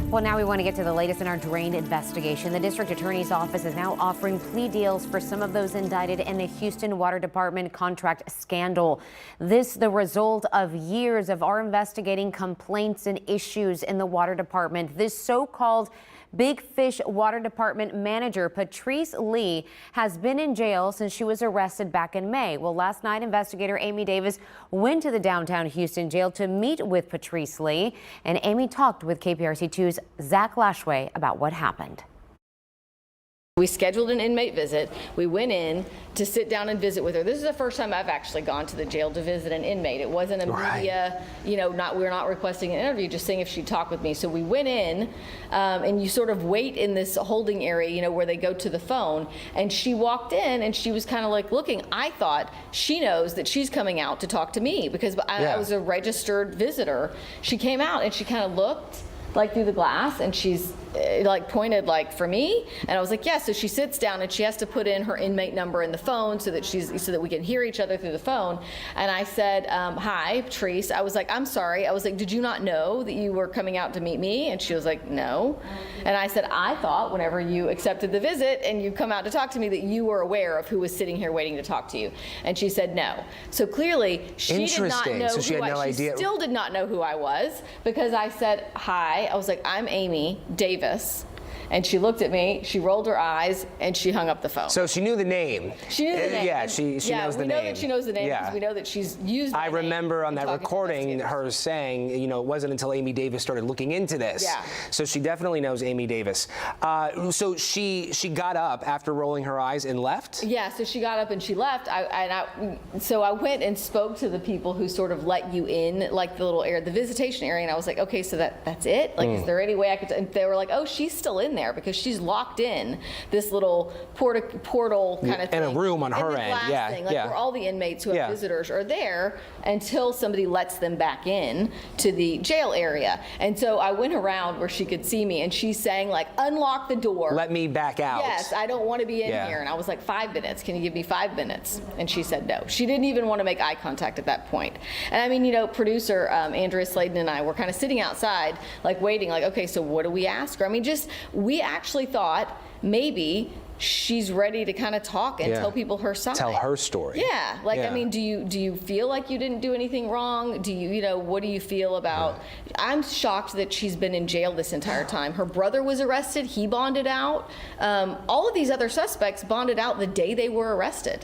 Well, now we want to get to the latest in our DRAINED investigation. The district attorney's office is now offering plea deals for some of those indicted in the Houston Water Department contract scandal. This the result of years of our investigating complaints and issues in the water department. This so-called Big Fish Water Department manager, Patrece Lee, has been in jail since she was arrested back in May. Well, last night, investigator Amy Davis went to the downtown Houston jail to meet with Patrece Lee, and Amy talked with KPRC 2's Zach Lashway about what happened. We scheduled an inmate visit. We went in to sit down and visit with her. This is the first time I've actually gone to the jail to visit an inmate. It wasn't a media, we're not requesting an interview, just saying if she'd talk with me. So we went in, and you sort of wait in this holding area, where they go to the phone. And she walked in, and she was kind of like looking. I thought she knows that she's coming out to talk to me because I was a registered visitor. She came out and she kind of looked like through the glass, and she's pointed for me, and I was like, yeah. So she sits down and she has to put in her inmate number in the phone so that we can hear each other through the phone. And I said, hi, Patrece. I was like, I'm sorry. I was like, did you not know that you were coming out to meet me? And she was like, no. And I said, I thought whenever you accepted the visit and you come out to talk to me that you were aware of who was sitting here waiting to talk to you. And she said no. So clearly she did not know so she had no idea. She still did not know who I was because I said hi. I was like, I'm Amy Davis. And she looked at me, she rolled her eyes, and she hung up the phone. So she knew the name. She knew the name. Yeah, she knows the name. We know that she knows the name because we know that she's used I remember on that recording her saying, it wasn't until Amy Davis started looking into this. Yeah. So she definitely knows Amy Davis. So she got up after rolling her eyes and left? Yeah, so she got up and she left. So I went and spoke to the people who sort of let you in, the little area, the visitation area, and I was like, okay, so that's it? Is there any way I could? And they were like, oh, she's still in there because she's locked in this little portal kind of thing. And a room on her end, where all the inmates who have visitors are there until somebody lets them back in to the jail area. And so I went around where she could see me, and she's saying unlock the door. Let me back out. Yes, I don't want to be in here. And I was like, 5 minutes. Can you give me 5 minutes? And she said no. She didn't even want to make eye contact at that point. And I mean, producer Andrea Sladen and I were kind of sitting outside, waiting, okay, so what do we ask her? I mean, we actually thought maybe she's ready to kind of talk and tell people her side. Tell her story. Yeah. I mean, do you feel like you didn't do anything wrong? Do you, what do you feel about? I'm shocked that she's been in jail this entire time. Her brother was arrested. He bonded out. All of these other suspects bonded out the day they were arrested.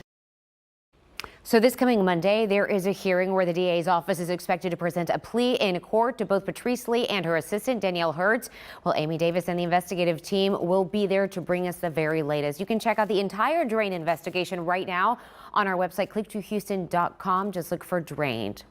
So this coming Monday, there is a hearing where the DA's office is expected to present a plea in court to both Patrece Lee and her assistant, Danielle Hertz. Well, Amy Davis and the investigative team will be there to bring us the very latest. You can check out the entire DRAINED investigation right now on our website, click2houston.com. Just look for DRAINED.